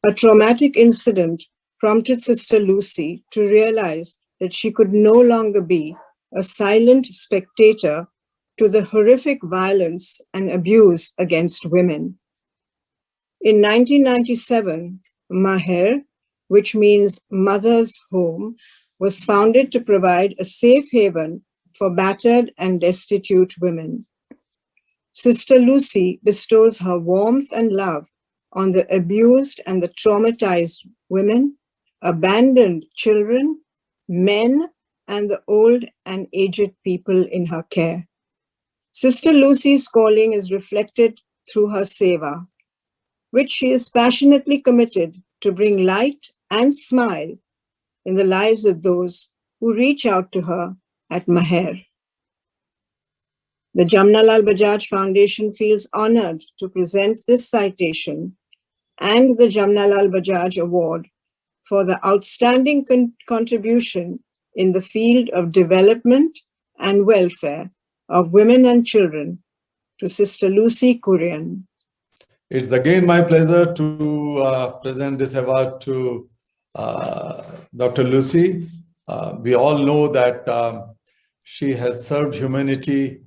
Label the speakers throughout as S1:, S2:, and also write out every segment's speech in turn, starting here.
S1: A traumatic incident prompted Sister Lucy to realize that she could no longer be a silent spectator to the horrific violence and abuse against women. In 1997, Maher, which means Mother's Home, was founded to provide a safe haven for battered and destitute women. Sister Lucy bestows her warmth and love on the abused and the traumatized women, abandoned children, men, and the old and aged people in her care. Sister Lucy's calling is reflected through her seva, which she is passionately committed to bring light and smile in the lives of those who reach out to her at Maher. The Jamnalal Bajaj Foundation feels honored to present this citation and the Jamnalal Bajaj Award for the outstanding contribution in the field of development and welfare of women and children to Sister Lucy Kurian.
S2: It's again my pleasure to present this award to Dr. Lucy. We all know that she has served humanity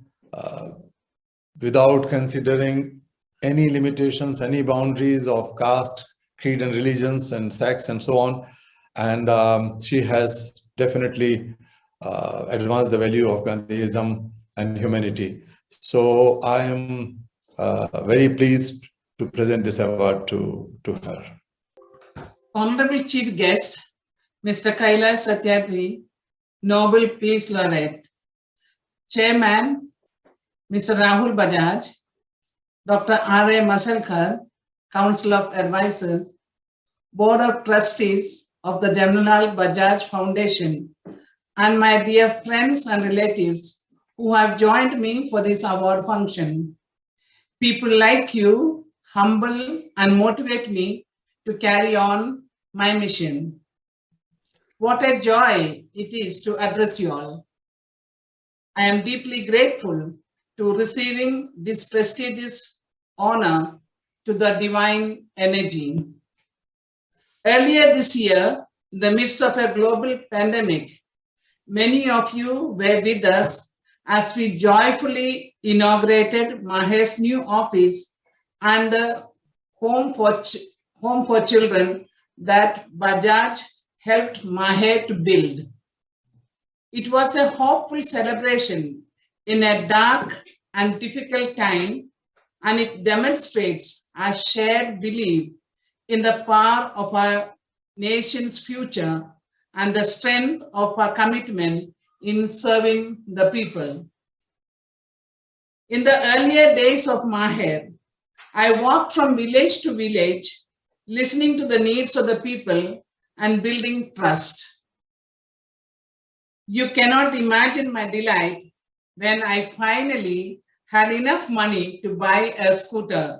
S2: without considering any limitations, any boundaries of caste, creed and religions and sex and so on. And she has definitely advanced the value of Gandhiism and humanity. So I am very pleased to present this award to her.
S3: Honorable Chief Guest, Mr. Kailash Satyarthi, Nobel Peace Laureate, Chairman, Mr. Rahul Bajaj, Dr. R.A. Masalkar, Council of Advisors, Board of Trustees of the Jamnalal Bajaj Foundation, and my dear friends and relatives who have joined me for this award function. People like you humble and motivate me to carry on my mission. What a joy it is to address you all. I am deeply grateful to receiving this prestigious honor to the divine energy. Earlier this year, in the midst of a global pandemic, many of you were with us as we joyfully inaugurated Maher's new office and the home for children that Bajaj helped Maher to build. It was a hopeful celebration in a dark and difficult time, and it demonstrates our shared belief in the power of our nation's future and the strength of our commitment in serving the people. In the earlier days of Maher, I walked from village to village, listening to the needs of the people and building trust. You cannot imagine my delight when I finally had enough money to buy a scooter,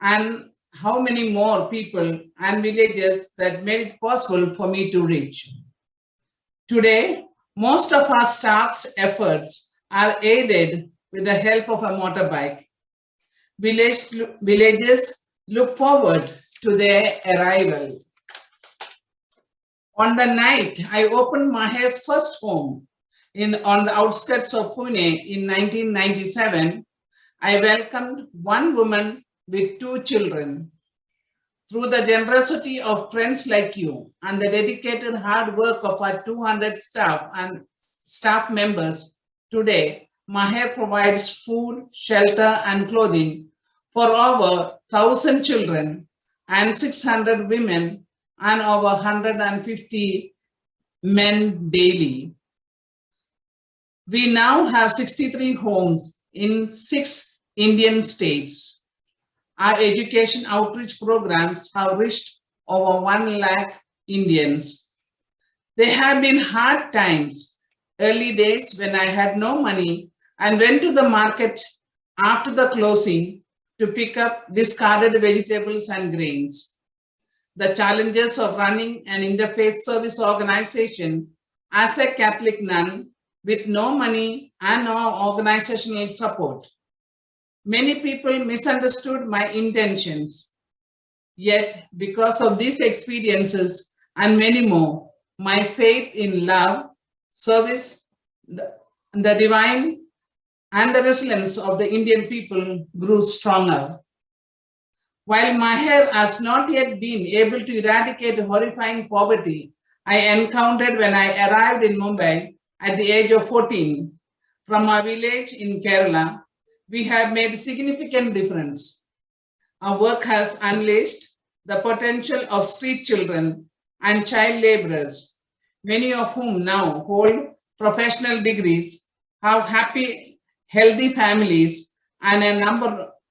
S3: and how many more people and villages that made it possible for me to reach. Today, most of our staff's efforts are aided with the help of a motorbike. Villages look forward to their arrival. On the night I opened Maher's first home on the outskirts of Pune in 1997, I welcomed one woman with 2 children. Through the generosity of friends like you and the dedicated hard work of our 200 staff and staff members, today Maher provides food, shelter and clothing for over 1,000 children and 600 women and over 150 men daily. We now have 63 homes in 6 Indian states. Our education outreach programs have reached over 1 lakh Indians. There have been hard times, early days when I had no money and went to the market after the closing to pick up discarded vegetables and grains. The challenges of running an interfaith service organization as a Catholic nun with no money and no organizational support. Many people misunderstood my intentions. Yet, because of these experiences and many more, my faith in love, service, the divine, and the resilience of the Indian people grew stronger. While Maher has not yet been able to eradicate horrifying poverty I encountered when I arrived in Mumbai at the age of 14, from our village in Kerala, we have made a significant difference. Our work has unleashed the potential of street children and child laborers, many of whom now hold professional degrees, have happy, healthy families, and a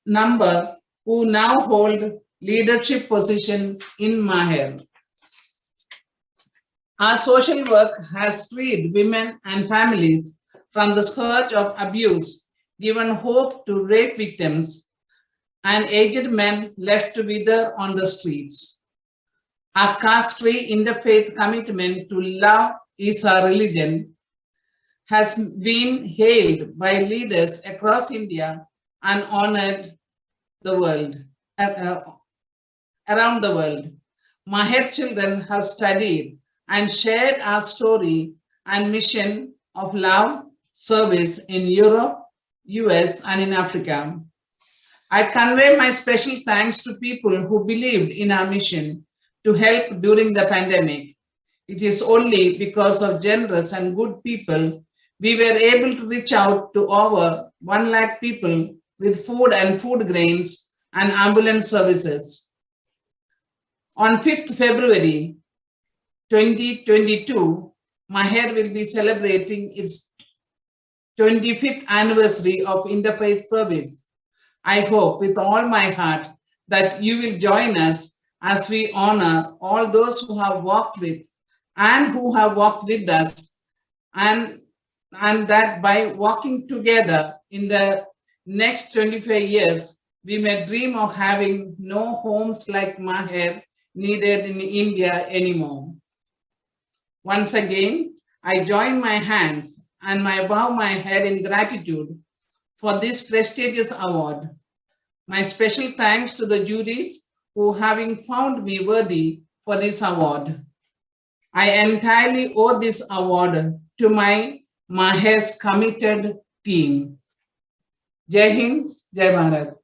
S3: number who now hold leadership positions in Maher. Our social work has freed women and families from the scourge of abuse, given hope to rape victims, and aged men left to wither on the streets. Our caste-free interfaith commitment to love is our religion has been hailed by leaders across India and honored the world, around the world. Maher children have studied and shared our story and mission of love, service in Europe, US, and in Africa. I convey my special thanks to people who believed in our mission to help during the pandemic. It is only because of generous and good people we were able to reach out to over 1 lakh people with food and food grains and ambulance services. On 5th February 2022, Maher will be celebrating its 25th anniversary of interfaith service. I hope with all my heart that you will join us as we honor all those who have walked with and who have walked with us, and that by walking together in the next 25 years, we may dream of having no homes like Maher needed in India anymore. Once again, I join my hands and I bow my head in gratitude for this prestigious award. My special thanks to the juries who having found me worthy for this award. I entirely owe this award to my Maher's committed team. Jai Hind, Jai Bharat.